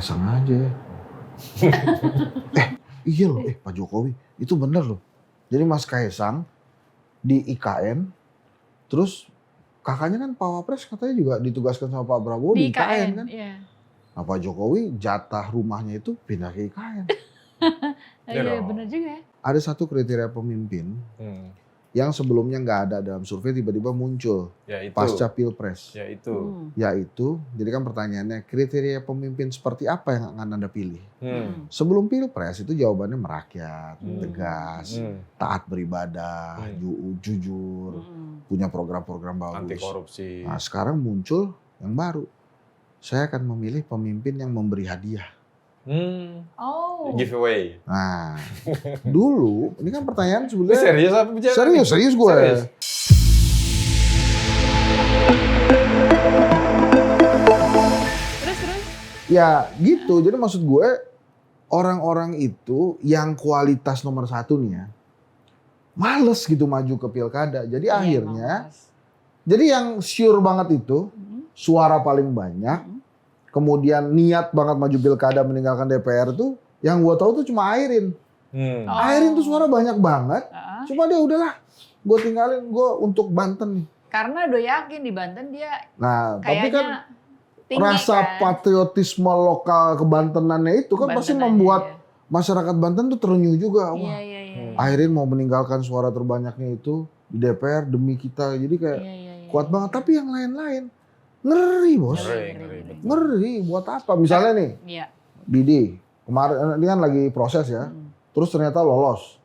Kaisang aja. Iya loh, Pak Jokowi itu bener loh. Jadi Mas Kaisang di IKN, terus kakaknya kan Pak Wapres katanya juga ditugaskan sama Pak Prabowo di IKN kan. Iya. Nah Pak Jokowi jatah rumahnya itu pindah ke IKN. Iya benar juga ya. Ada satu kriteria pemimpin yang sebelumnya nggak ada dalam survei tiba-tiba muncul pasca Pilpres. Yaitu, jadi kan pertanyaannya kriteria pemimpin seperti apa yang akan Anda pilih? Sebelum Pilpres itu jawabannya merakyat, tegas, taat beribadah, jujur, punya program-program bagus. Anti korupsi. Nah sekarang muncul yang baru. Saya akan memilih pemimpin yang memberi hadiah. Giveaway. Nah, dulu ini kan pertanyaan sebenarnya serius apa bicara? Serius gue. Serius. Terus? Ya gitu. Jadi maksud gue orang-orang itu yang kualitas nomor satu nih ya, males gitu maju ke pilkada. Jadi akhirnya, jadi yang sure banget itu suara paling banyak. Kemudian niat banget maju pilkada meninggalkan DPR tuh, yang gue tahu tuh cuma Airin. Airin tuh suara banyak banget, cuma dia udahlah, gue tinggalin gue untuk Banten nih. Karena udah yakin di Banten dia Tapi kan tinggi, rasa patriotisme lokal kebantenannya itu kan pasti membuat masyarakat Banten tuh terenyuh juga. Wah, Airin mau meninggalkan suara terbanyaknya itu di DPR demi kita, jadi kayak kuat banget. Tapi yang lain-lain ngeri bos, ngeri buat apa? Misalnya nih, Bidi kemarin ini kan lagi proses ya, terus ternyata lolos.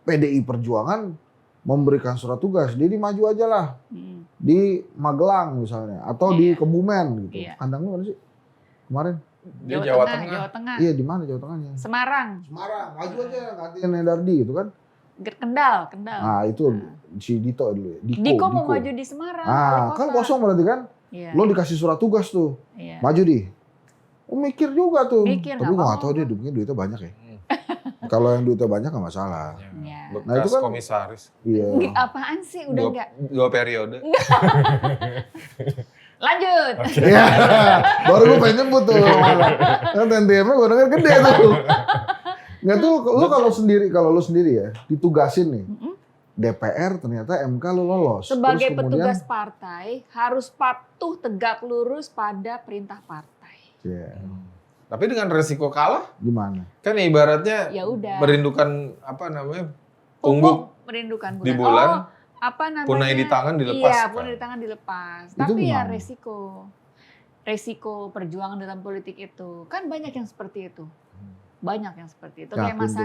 PDI Perjuangan memberikan surat tugas, dia maju aja lah di Magelang misalnya, atau di Kebumen gitu. Kandang lu mana sih kemarin? Di Jawa Tengah. Iya di mana Jawa Tengahnya? Semarang, maju aja gantiin Endardi gitu kan? Kendal. Nah itu si Dito dulu. Diko mau maju di Semarang. Kan kosong berarti kan? Lo dikasih surat tugas tuh, maju di. Mikir juga tuh. Tapi gue gak tau dia duitnya banyak ya. Kalau yang duitnya banyak gak masalah. Nah itu kan komisaris. Iya. Apaan sih? Udah enggak? 2 periode. Lanjut. Iya. Baru gue pengen nyebut tuh. Kan TNTM-nya gue denger gede tuh. Nggak tuh, kalau lu sendiri ya, ditugasin nih. DPR ternyata MK lu lolos. Sebagai petugas partai harus patuh tegak lurus pada perintah partai. Tapi dengan resiko kalah? Gimana? Kan ibaratnya ya udah. Merindukan apa namanya? Pungguk merindukan bulan. Di bulan. Apa namanya? Punai di tangan dilepas. Iya, punai di tangan dilepas. Tapi ya resiko perjuangan dalam politik itu kan banyak yang seperti itu. Banyak yang seperti itu. Kayak Mas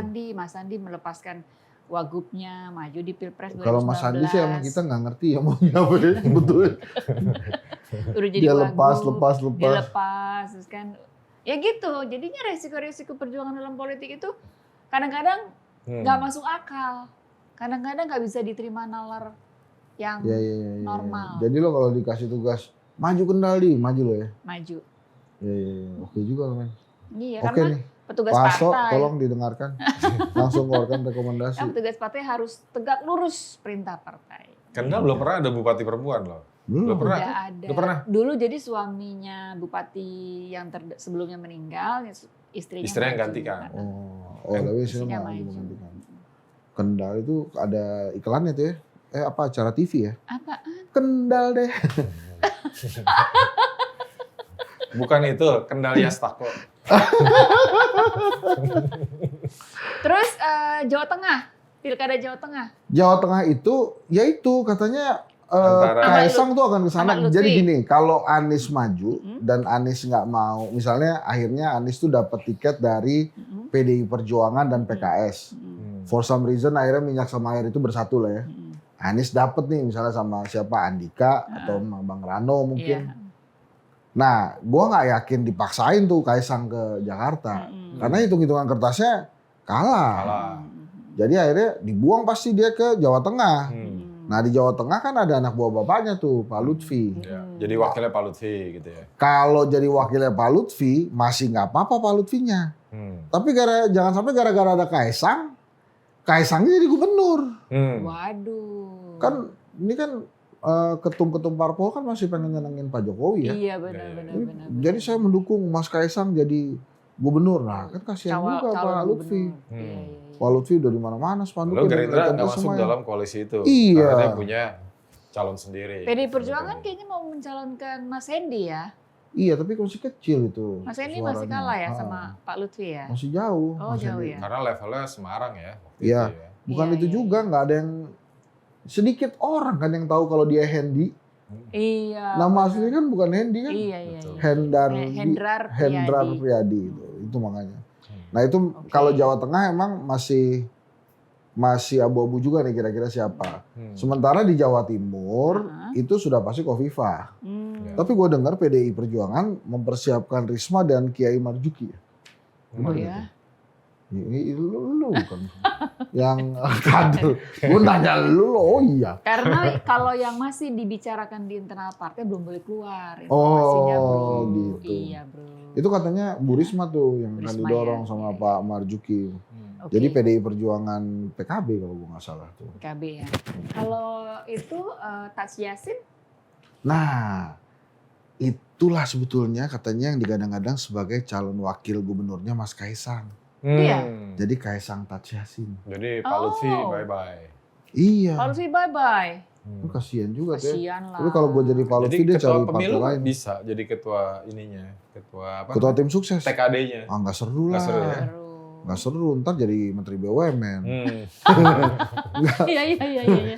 Sandi melepaskan wagubnya, maju di Pilpres 2019. Kalau Mas Sandi sih emang kita nggak ngerti ya maunya apa ya, betul. Udah jadi dia wagub, lepas. Dia lepas, terus kan, ya gitu. Jadinya resiko-resiko perjuangan dalam politik itu kadang-kadang nggak masuk akal. Kadang-kadang nggak bisa diterima nalar yang normal. Jadi lo kalau dikasih tugas, maju Kendal maju lo ya? Maju. Oke juga lo men. Iya, oke karena nih. petugas Pak Hasto, partai. tolong didengarkan. Langsung keluarkan rekomendasi. Petugas partai harus tegak lurus perintah partai. Kendal belum pernah ada bupati perempuan loh. Belum pernah. Udah ada. Belum pernah. Dulu jadi suaminya bupati yang sebelumnya meninggal, istrinya yang gantikan. Tapi istrinya maju menggantikan. Kendal itu ada iklannya tuh ya. Acara TV ya? Apaan? Kendal deh. Bukan itu, Kendal Yastako. Terus Jawa Tengah, pilkada Jawa Tengah. Jawa Tengah itu, yaitu katanya Kaisang tuh akan ke sana. Jadi gini, kalau Anies maju dan Anies nggak mau, misalnya akhirnya Anies tuh dapat tiket dari PDI Perjuangan dan PKS. For some reason akhirnya minyak sama air itu bersatu lah ya. Anies dapat nih misalnya sama siapa, Andika atau Bang Rano mungkin. Nah, gue nggak yakin dipaksain tuh Kaisang ke Jakarta, karena hitung-hitungan kertasnya kalah. Jadi akhirnya dibuang pasti dia ke Jawa Tengah. Nah di Jawa Tengah kan ada anak buah bapaknya tuh, Pak Lutfi. Jadi wakilnya Pak Lutfi gitu ya. Kalau jadi wakilnya Pak Lutfi masih nggak apa-apa Pak Lutfinya. Tapi jangan sampai gara-gara ada Kaisangnya jadi gubernur. Waduh. Kan ini kan ketum-ketum parpol kan masih pengen nyenengin Pak Jokowi ya. Iya benar. Jadi saya mendukung Mas Kaisang jadi gubernur. Nah kan kasihan juga Pak Lutfi. Pak Lutfi udah di mana-mana spanduknya. Lalu Gerindra nggak masuk dalam koalisi itu. Iya. Karena dia punya calon sendiri. PDI Perjuangan kayaknya mau mencalonkan Mas Hendy ya. Iya, tapi masih kecil itu. Mas Hendy masih kalah ya sama Pak Lutfi ya? Masih jauh. Oh, jauh ya. Karena levelnya Semarang ya. Iya. Bukan itu juga, nggak ada yang sedikit orang kan yang tahu kalau dia Hendy. Iya. Nama aslinya kan bukan Hendy kan? Iya. Hendrar Priyadi itu makanya. Nah itu kalau Jawa Tengah emang masih abu-abu juga nih kira-kira siapa. Sementara di Jawa Timur itu sudah pasti Khofifah. Tapi gue dengar PDI Perjuangan mempersiapkan Risma dan Kiai Marzuki. Oh ya? Lu bukan yang kader. Gue nanya lu, oh iya. Karena kalau yang masih dibicarakan di internal partai belum boleh keluar informasinya, bro. Gitu. Iya, bro. Itu katanya Bu Risma tuh yang akan didorong sama Pak Marzuki. Jadi PDI Perjuangan PKB kalau gue nggak salah tuh. PKB ya. Kalau itu Taj Yassin? Nah, itulah sebetulnya katanya yang digadang-gadang sebagai calon wakil gubernurnya Mas Kaisang. Iya. Jadi Kaisang Taj Yassin. Jadi Pak Lutfi bye-bye. Iya. Pak Lutfi bye-bye. Kasian juga tuh. Kasian lah. Tapi kalau gue jadi Pak Lutfi dia cari partai lain. Bisa jadi ketua ininya, ketua apa? Ketua tim sukses. TKD-nya. Ah nggak seru lah. Nggak seru ya? Nggak seru, ntar jadi Menteri BUMN. Iya.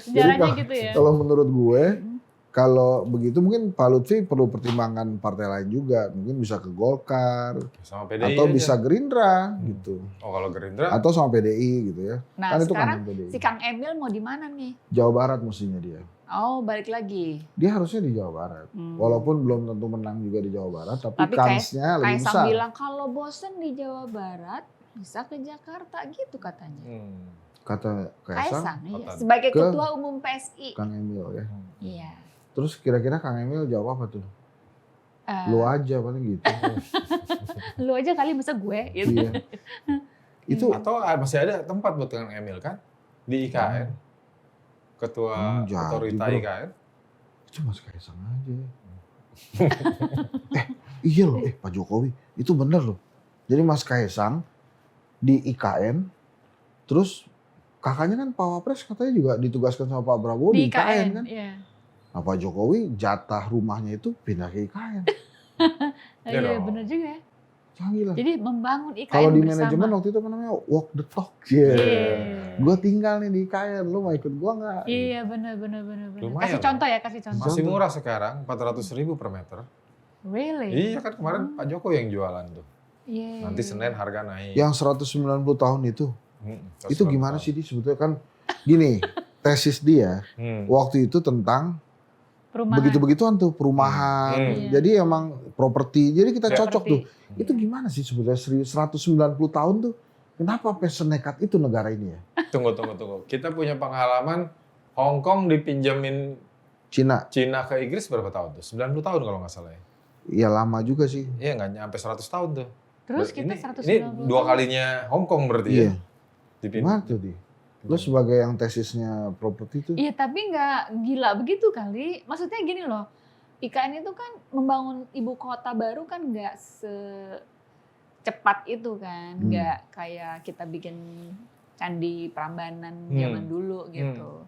Sejarahnya gitu ya. Kalau menurut gue, kalau begitu mungkin Pak Lutfi perlu pertimbangan partai lain juga. Mungkin bisa ke Golkar. Sama PDI atau aja. bisa Gerindra gitu. Oh kalau Gerindra? Atau sama PDI gitu ya. Nah kan itu sekarang kan PDI. si Kang Emil mau di mana nih? Jawa Barat mestinya dia. Oh balik lagi. Dia harusnya di Jawa Barat. Walaupun belum tentu menang juga di Jawa Barat. Tapi kansnya lebih besar. Kaisang bilang kalau bosen di Jawa Barat bisa ke Jakarta gitu katanya. Kata Kaisang iya. Sebagai ketua umum PSI. Kang Emil ya. Iya. Terus kira-kira Kang Emil jawab apa tuh? Lu aja paling gitu. Lu aja kali masa gue gitu. Iya. Itu atau masih ada tempat buat Kang Emil kan di IKN. Ketua otorita IKN. Itu Mas Kaisang aja. Iya loh, Pak Jokowi itu bener loh. Jadi Mas Kaisang di IKN, terus kakaknya kan Pak Wapres katanya juga ditugaskan sama Pak Prabowo di IKN kan. Iya. Nah Pak Jokowi jatah rumahnya itu pindah ke IKN. Iya bener juga ya. Canggih lah. Jadi membangun IKN kalau di bersama. manajemen waktu itu apa namanya walk the talk. Gue tinggal nih di IKN, lu mau ikut gue nggak? Iya bener. Lumayan, kasih contoh ya, kasih contoh. Masih murah sekarang, 400.000 per meter. Really? Iya kan kemarin Pak Jokowi yang jualan tuh. Iya. Nanti Senin harga naik. Yang 190 tahun itu gimana sih dia sebetulnya kan gini, tesis dia waktu itu tentang begitu-begituan tuh perumahan. Jadi emang properti. Jadi kita cocok tuh. Itu gimana sih sebetulnya 190 tahun tuh? Kenapa sampai senekat itu negara ini ya? Tunggu. Kita punya pengalaman Hong Kong dipinjemin Cina ke Inggris berapa tahun tuh? 90 tahun kalau nggak salah ya. Iya lama juga sih. Iya nggak nyampe 100 tahun tuh. Terus kita 190 ini dua kalinya Hong Kong berarti ya? Gimana tuh Di? Lo sebagai yang tesisnya properti tuh? Iya tapi nggak gila begitu kali. Maksudnya gini loh, IKN itu kan membangun ibu kota baru kan nggak secepat itu kan. Nggak kayak kita bikin Candi Prambanan zaman dulu gitu.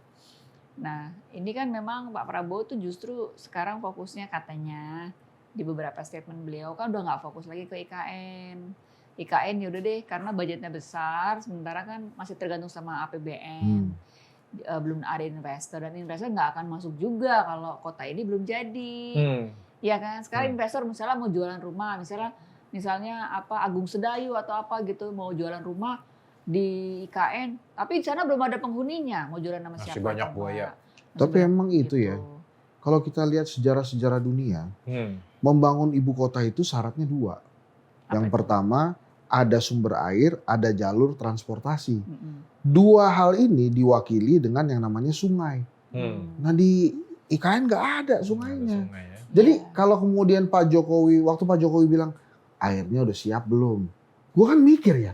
Nah ini kan memang Pak Prabowo tuh justru sekarang fokusnya katanya di beberapa statement beliau kan udah nggak fokus lagi ke IKN. IKN ya udah deh karena budgetnya besar, sementara kan masih tergantung sama APBN. Belum ada investor dan investor nggak akan masuk juga kalau kota ini belum jadi. Ya kan? Sekarang investor misalnya mau jualan rumah, misalnya apa Agung Sedayu atau apa gitu mau jualan rumah di IKN, tapi di sana belum ada penghuninya, mau jualan nama siapa? Masih banyak buaya. Tapi emang itu ya. Kalau kita lihat sejarah-sejarah dunia, membangun ibu kota itu syaratnya dua. Yang pertama, ada sumber air, ada jalur transportasi. Dua hal ini diwakili dengan yang namanya sungai. Nah di IKN nggak ada sungainya. Jadi kalau kemudian waktu Pak Jokowi bilang, airnya udah siap belum? Gue kan mikir ya,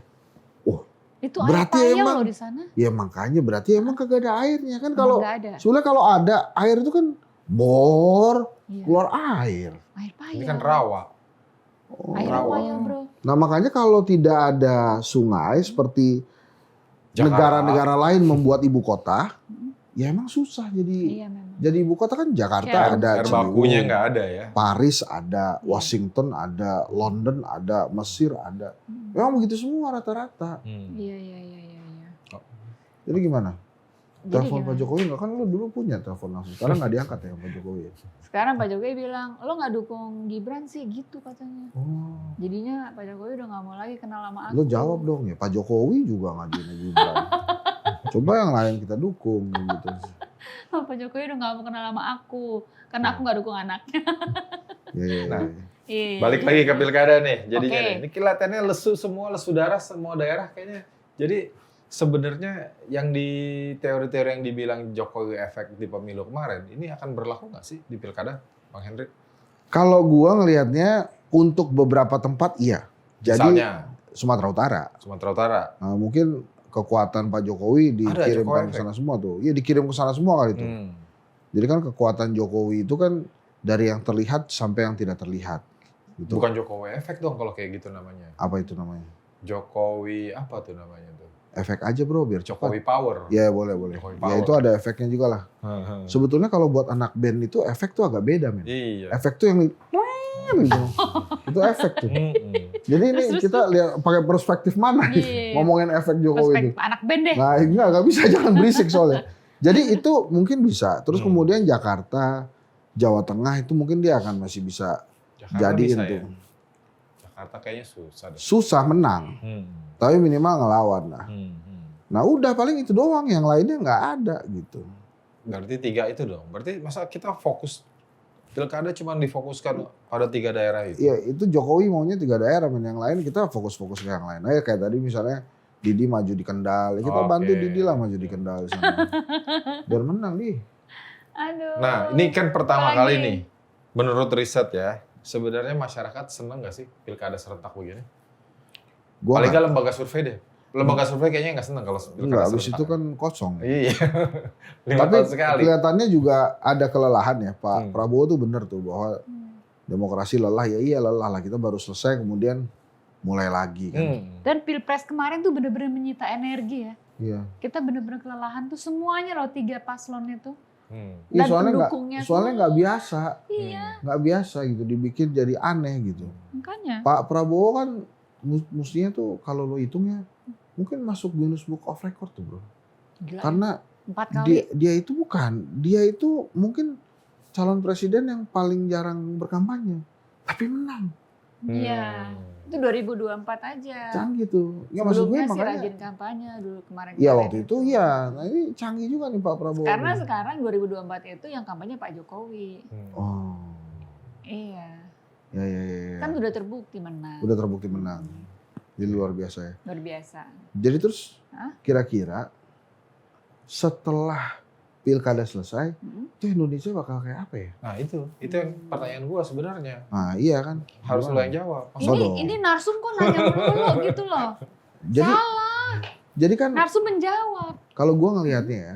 itu berarti air emang loh di sana. Ya makanya berarti emang kagak ada airnya kan kalau ada. Sebenarnya kalau ada air itu kan bor keluar air. Air payau. Ini kan rawa. Air payau bro. Nah makanya kalau tidak ada sungai seperti Jakarta. negara-negara lain membuat ibu kota, ya emang susah jadi. Iya memang. Jadi ibu kota kan Jakarta Kayak ada, Air bakunya Ciliwung, nggak ada ya. Paris ada, Washington ada, London ada, Mesir ada. Memang begitu semua rata-rata. Iya. Jadi gimana? Jadi Telepon Pak gimana? Jokowi nggak, kan lu dulu punya telepon langsung. Sekarang nggak diangkat ya Pak Jokowi. Sekarang Pak Jokowi bilang, lo nggak dukung Gibran sih gitu katanya. Oh, Jadinya Pak Jokowi udah nggak mau lagi kenal sama aku. lu jawab dong ya. Pak Jokowi juga ngajuin Gibran. Coba yang lain kita dukung gitu. Pak Jokowi udah nggak mau kenal sama aku karena aku nggak dukung anaknya. Nah, Iya. Balik lagi ke pilkada nih. Jadinya Oke. nih, ini kelihatannya lesu semua, lesu darah semua daerah kayaknya. Jadi sebenarnya yang di teori-teori yang dibilang Jokowi efek di pemilu kemarin, ini akan berlaku nggak sih di pilkada, Bang Henry? kalau gua ngelihatnya untuk beberapa tempat iya. Jadi Misalnya Sumatera Utara. Sumatera Utara. Nah, mungkin kekuatan Pak Jokowi dikirimkan Jokowi ke sana semua tuh. Iya dikirim ke sana semua kali itu. Jadi kan kekuatan Jokowi itu kan dari yang terlihat sampai yang tidak terlihat. Gitu. Bukan Jokowi efek dong kalau kayak gitu namanya. Apa itu namanya? Jokowi apa tuh namanya tuh? Efek aja bro biar cepat. Jokowi Power. Ya boleh. Jokowi Ya Power. itu ada efeknya juga lah. Sebetulnya kalau buat anak band itu efek tuh agak beda men. Iya. Efek tuh yang gitu. Itu efek tuh. Jadi ini Terus, kita lihat pakai perspektif mana nih? Iya. Ngomongin efek Jokowi itu. Perspektif anak band deh. Nah enggak bisa, jangan berisik soalnya. Jadi itu mungkin bisa. Terus kemudian Jakarta, Jawa Tengah itu mungkin dia akan masih bisa Jakarta jadiin bisa tuh. ya? Jakarta kayaknya susah deh. Susah menang, tapi minimal ngelawan lah. Nah udah paling itu doang, yang lainnya nggak ada gitu. Berarti 3 itu dong. Berarti masa kita fokus pilkada cuma difokuskan pada 3 daerah itu? Iya itu Jokowi maunya 3 daerah, men. Yang lain kita fokus-fokus ke yang lain. Aja kayak tadi misalnya Didi maju di Kendal, kita bantu Didi lah maju di Kendal sana. Biar menang nih. Aduh. Nah ini kan pertama Apalagi? kali nih, menurut riset ya, sebenarnya masyarakat seneng nggak sih pilkada serentak begini? Gua Paling nggak- nggak lembaga survei deh. Lembaga survei kayaknya nggak seneng kalau pilkada enggak, serentak. abis itu kan kosong. Iya. 5 Tapi tahun sekali. kelihatannya juga ada kelelahan ya Pak Hmm. Prabowo tuh bener tuh bahwa demokrasi lelah, ya iya lelah lah, kita baru selesai kemudian mulai lagi kan. Dan Pilpres kemarin tuh bener-bener menyita energi ya. Iya. Kita bener-bener kelelahan tuh semuanya loh 3 paslon itu. Iya Dan pendukungnya soalnya tuh- nggak biasa, Iya, nggak biasa gitu dibikin jadi aneh gitu. makanya. Pak Prabowo kan mestinya tuh kalau lo hitung ya mungkin masuk Guinness Book of Record tuh bro. Gila, Karena 4 kali. dia itu mungkin calon presiden yang paling jarang berkampanye, tapi menang. Iya. Itu 2024 aja. Canggih tuh. Ya maksud gue Sebelumnya sih makanya. rajin kampanye dulu kemarin. Iya waktu itu iya. Nah ini canggih juga nih Pak Prabowo. Karena nih. sekarang 2024 itu yang kampanye Pak Jokowi. Oh. Iya. Ya. Kan udah terbukti menang. Udah terbukti menang. Jadi luar biasa ya. Luar biasa. Jadi terus Hah? kira-kira setelah pilkada selesai, Mm-mm. itu Indonesia bakal kayak apa ya? Nah itu yang pertanyaan gua sebenarnya. Nah iya kan. Harus lo Gimana? yang jawab. Masa dong? Ini narsum kok nanya melulu gitu loh. Jadi, jadi kan Narsum menjawab. kalau gua ngelihatnya ya,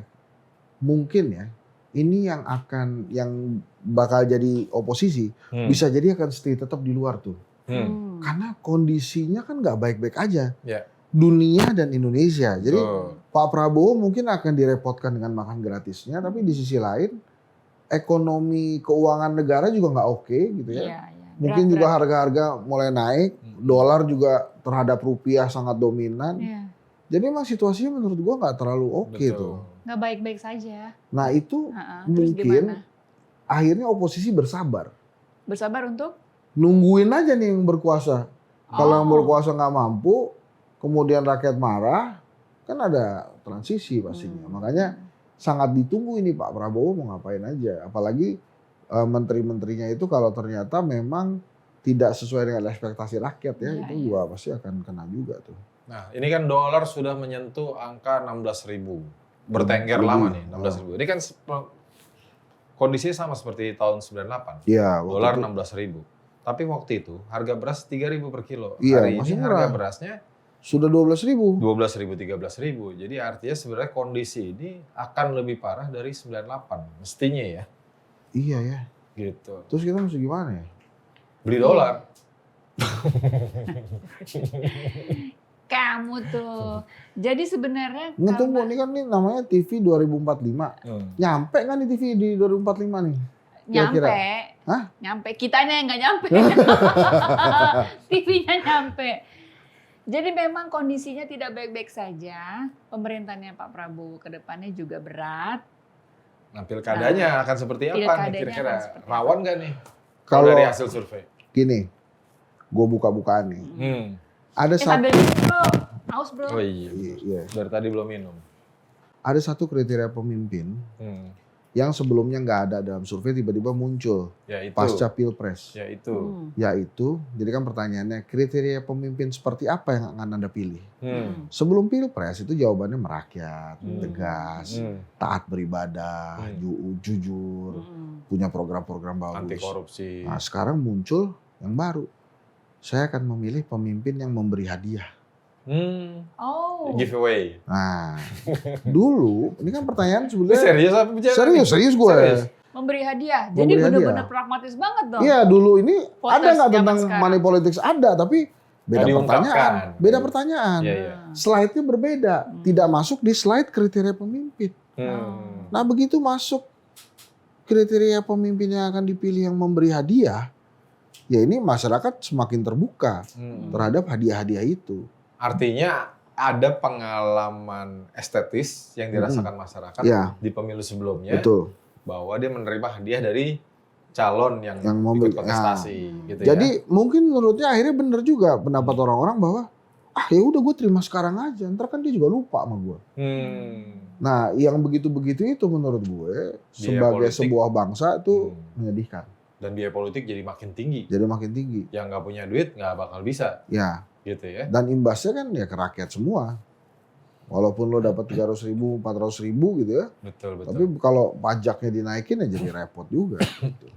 mungkin ya ini yang bakal jadi oposisi bisa jadi akan stay tetap di luar tuh. Karena kondisinya kan nggak baik-baik aja. Ya. Dunia dan Indonesia. Jadi Betul. Pak Prabowo mungkin akan direpotkan dengan makan gratisnya, tapi di sisi lain ekonomi keuangan negara juga nggak oke gitu ya. Iya. Mungkin juga harga-harga mulai naik, dolar juga terhadap rupiah sangat dominan. Iya. Jadi emang situasinya menurut gua nggak terlalu oke Betul. tuh. Nggak baik-baik saja. Nah itu Terus mungkin gimana? akhirnya oposisi bersabar. Bersabar untuk? Nungguin aja nih yang berkuasa. Kalau yang Oh. berkuasa nggak mampu, kemudian rakyat marah, kan ada transisi pastinya. Makanya sangat ditunggu ini Pak Prabowo mau ngapain aja. Apalagi menteri-menterinya itu kalau ternyata memang tidak sesuai dengan ekspektasi rakyat ya, Iya, itu iya. juga pasti akan kena juga tuh. Nah ini kan dolar sudah menyentuh angka 16.000. Bertengger Lebih. lama nih 16.000. Ini kan kondisinya sama seperti tahun 98. Iya, waktu Dolar itu. 16.000. Tapi waktu itu harga beras 3.000 per kilo. Iya, Hari masih ini murah. harga berasnya Sudah 12.000. 12.000, 13.000. Jadi artinya sebenarnya kondisi ini akan lebih parah dari 98. Mestinya ya. Iya ya. Gitu. Terus kita mesti gimana ya? Beli dolar. Kamu tuh. Jadi sebenarnya Tunggu, ini kan nih namanya TV 2045. Nyampe kan nih TV di 2045 nih? Kira-kira. nyampe. Hah? Nyampe. Kitanya yang nggak nyampe. TV-nya nyampe. Jadi memang kondisinya tidak baik-baik saja. Pemerintahnya Pak Prabowo ke depannya juga berat. Nah, pilkadanya akan seperti apa nih pilkadanya kira-kira? akan seperti apa? Rawan nggak nih? Kalau Dari hasil survei. gini, gue buka-bukaan nih. Ada Sambil minum bro. Aus bro. Oh iya. Iya. Dari tadi belum minum. Ada satu kriteria pemimpin yang sebelumnya nggak ada dalam survei tiba-tiba muncul Yaitu. pasca pilpres. Yaitu. Yaitu, jadi kan pertanyaannya kriteria pemimpin seperti apa yang akan Anda pilih? Hmm. Sebelum pilpres itu jawabannya merakyat, tegas, Hmm. taat beribadah, jujur, punya program-program bagus. Anti korupsi. Nah, sekarang muncul yang baru. Saya akan memilih pemimpin yang memberi hadiah. Oh. Giveaway. Nah, dulu ini kan pertanyaan Ini sebenarnya serius apa bicara? serius gue. Serius? Memberi hadiah. Jadi Memberi benar-benar hadiah. pragmatis banget dong. Iya, dulu ini Voters ada nggak zaman tentang sekarang. money politics? Ada, tapi beda Nggak pertanyaan. diungkapkan. Beda pertanyaan. Iya, iya. Slide-nya berbeda, tidak masuk di slide kriteria pemimpin. Nah, begitu masuk kriteria pemimpin yang akan dipilih yang memberi hadiah, ya ini masyarakat semakin terbuka terhadap hadiah-hadiah itu. Artinya ada pengalaman estetis yang dirasakan masyarakat Ya. di pemilu sebelumnya. Betul. Bahwa dia menerima hadiah dari calon yang Yang ikut kontestasi. Gitu Jadi mungkin menurutnya akhirnya benar juga pendapat orang-orang bahwa ya udah gue terima sekarang aja, ntar kan dia juga lupa sama gue. Nah, yang begitu-begitu itu menurut gue sebagai politik. sebuah bangsa itu menyedihkan. Dan biaya politik jadi makin tinggi. Jadi makin tinggi. Yang nggak punya duit nggak bakal bisa. Ya. Gitu ya. Dan imbasnya kan ya ke rakyat semua. Walaupun lo dapat 300.000, 400.000 gitu ya. Betul, betul. Tapi kalau pajaknya dinaikin ya jadi repot juga. Gitu.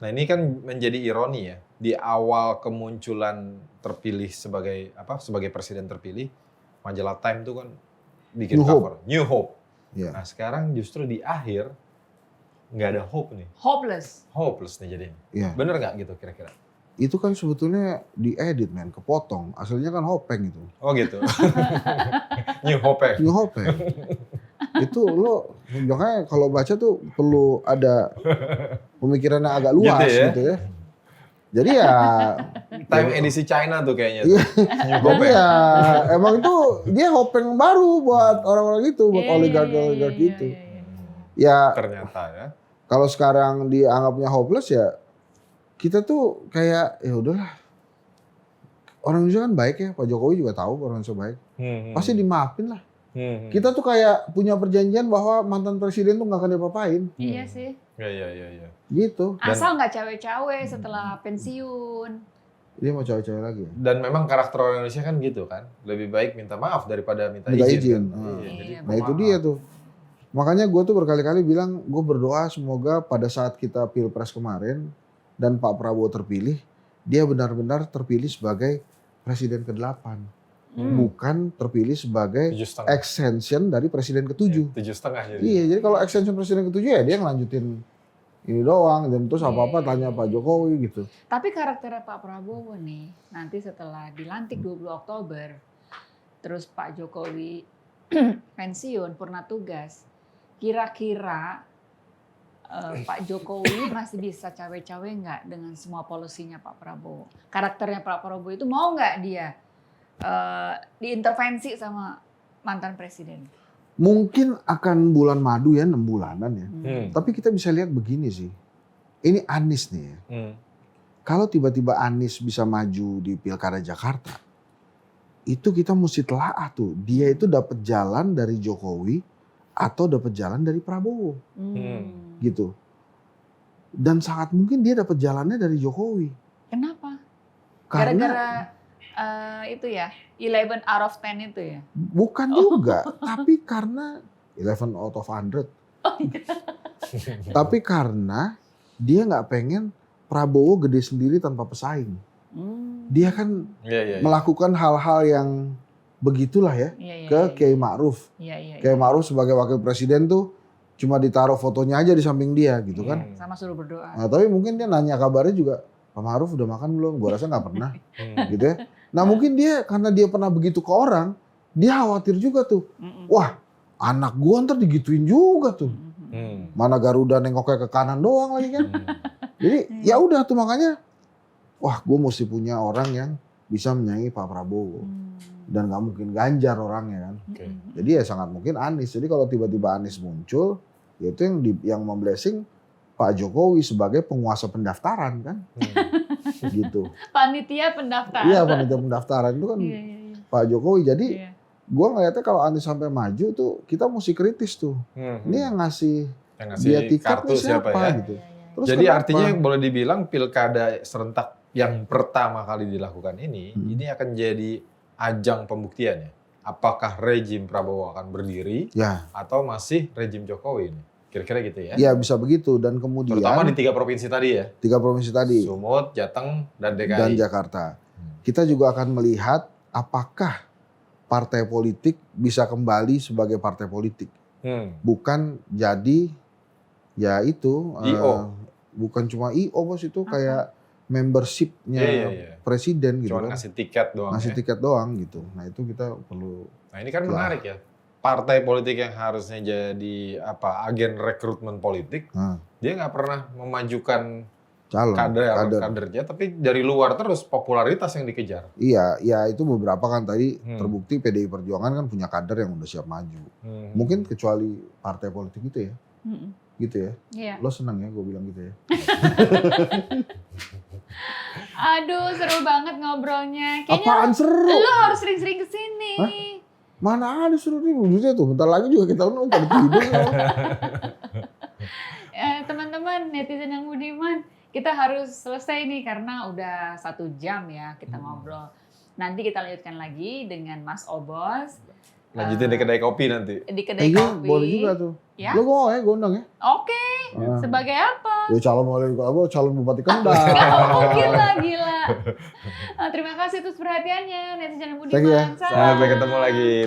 Nah ini kan menjadi ironi ya. Di awal kemunculan terpilih sebagai presiden terpilih, majalah Time tuh kan bikin New cover. New Hope. Ya. Nah sekarang justru di akhir nggak ada hope nih. Hopeless nih jadinya. Ya. Bener nggak gitu kira-kira? Itu kan sebetulnya diedit men, kepotong. Aslinya kan Hopeng itu. Oh gitu. New Hope ya? New Hopeng. Itu lo makanya kalau baca tuh perlu ada pemikirannya agak luas gitu ya. Jadi ya Time edisi China tuh kayaknya. Iya. New Hope jadi ya emang itu dia Hopeng baru buat orang-orang itu, buat oligarki itu. Ya Ternyata ya. kalau sekarang dianggapnya hopeless ya kita tuh kayak ya udahlah. Orang Indonesia kan baik ya, Pak Jokowi juga tahu orang Indonesia baik. Pasti dimaafin lah. Kita tuh kayak punya perjanjian bahwa mantan presiden tuh nggak akan diapa-apain. Iya sih. Iya. Gitu. Asal nggak cawe-cawe setelah pensiun. Dia mau cawe-cawe lagi ya? Dan memang karakter orang Indonesia kan gitu kan. Lebih baik minta maaf daripada minta Minta izin. izin. Kan? Iya. Jadi Nah itu dia tuh. Makanya gue tuh berkali-kali bilang, gue berdoa semoga pada saat kita pilpres kemarin dan Pak Prabowo terpilih, dia benar-benar terpilih sebagai presiden ke-8. Bukan terpilih sebagai 7,5. extension dari presiden ke-7. 7,5 jadi. Iya, jadi kalau extension presiden ke-7 ya dia ngelanjutin ini doang. Dan terus apa-apa tanya Pak Jokowi gitu. Tapi karakternya Pak Prabowo nih, nanti setelah dilantik 20 Oktober, terus Pak Jokowi pensiun, purna tugas, kira-kira Pak Jokowi masih bisa cawe-cawe nggak dengan semua polisinya Pak Prabowo? Karakternya Pak Prabowo itu mau nggak dia diintervensi sama mantan presiden? Mungkin akan bulan madu ya, 6 bulanan ya. Tapi kita bisa lihat begini sih. Ini Anies nih ya. Kalau tiba-tiba Anies bisa maju di Pilkada Jakarta, itu kita mesti telaah tuh. Dia itu dapat jalan dari Jokowi atau dapat jalan dari Prabowo. Gitu. Dan sangat mungkin dia dapat jalannya dari Jokowi. Kenapa? Karena Gara-gara itu ya, 11 out of 10 itu ya? bukan juga, tapi karena 11 out of 100. Tapi karena dia nggak pengen Prabowo gede sendiri tanpa pesaing. Dia kan melakukan hal-hal yang begitulah ya ke Kiai Ma'ruf. Kiai Ma'ruf sebagai wakil presiden tuh cuma ditaruh fotonya aja di samping dia gitu kan. Sama suruh berdoa. Nah, tapi mungkin dia nanya kabarnya juga, Pak Ma'ruf udah makan belum? Gua rasa nggak pernah, gitu ya. Nah mungkin dia karena dia pernah begitu ke orang, dia khawatir juga tuh. Wah, anak gua ntar digituin juga tuh. Mana Garuda nengoknya ke kanan doang lagi kan. Jadi ya udah tuh makanya, wah gua mesti punya orang yang bisa menyaingi Pak Prabowo. Dan nggak mungkin Ganjar orangnya kan. Jadi ya sangat mungkin Anies. Jadi kalau tiba-tiba Anies muncul, ya itu yang memblessing Pak Jokowi sebagai penguasa pendaftaran kan. Gitu. Panitia pendaftaran. Iya, panitia pendaftaran itu kan Pak Jokowi. Jadi gua ngeliatnya kalau Anies sampai maju tuh kita mesti kritis tuh. Ini yang ngasih dia tiket nih siapa ya? Gitu. Terus jadi kenapa? artinya boleh dibilang pilkada serentak yang pertama kali dilakukan ini akan jadi ajang pembuktiannya. Apakah rejim Prabowo akan berdiri atau masih rejim Jokowi ini? Kira-kira gitu ya? Iya bisa begitu dan kemudian terutama di 3 provinsi tadi ya? 3 provinsi tadi. Sumut, Jateng, dan DKI. Dan Jakarta. Kita juga akan melihat apakah partai politik bisa kembali sebagai partai politik. Bukan jadi ya itu IO. Bukan cuma IO bos itu kayak membershipnya presiden gitu cuma kan. ngasih tiket doang. Ngasih tiket doang gitu. Nah itu kita perlu. Nah ini kan menarik ya. Partai politik yang harusnya jadi agen rekrutmen politik, dia nggak pernah memajukan kadernya, tapi dari luar terus popularitas yang dikejar. Iya, ya itu beberapa kan tadi terbukti PDI Perjuangan kan punya kader yang udah siap maju. Mungkin kecuali partai politik itu ya. Gitu ya. Iya. Lo senang ya gue bilang gitu ya. Aduh, seru banget ngobrolnya. Kayaknya Apaan seru? Lo harus sering-sering kesini. Mana ada seru nih, maksudnya tuh bentar lagi juga kita pada tidur. Teman-teman netizen yang budiman, kita harus selesai nih karena udah 1 jam ya kita ngobrol. Nanti kita lanjutkan lagi dengan Mas Obos. Lanjutin di kedai kopi nanti. Di kedai kopi. Boleh juga tuh. Ya? Lo gue gondang ya. Oke. Sebagai apa? Ya calon bupati Kendal. Gila. Terima kasih atas perhatiannya netizen yang budiman. Thank you ya. Sampai ketemu lagi.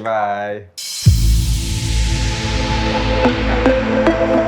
Bye.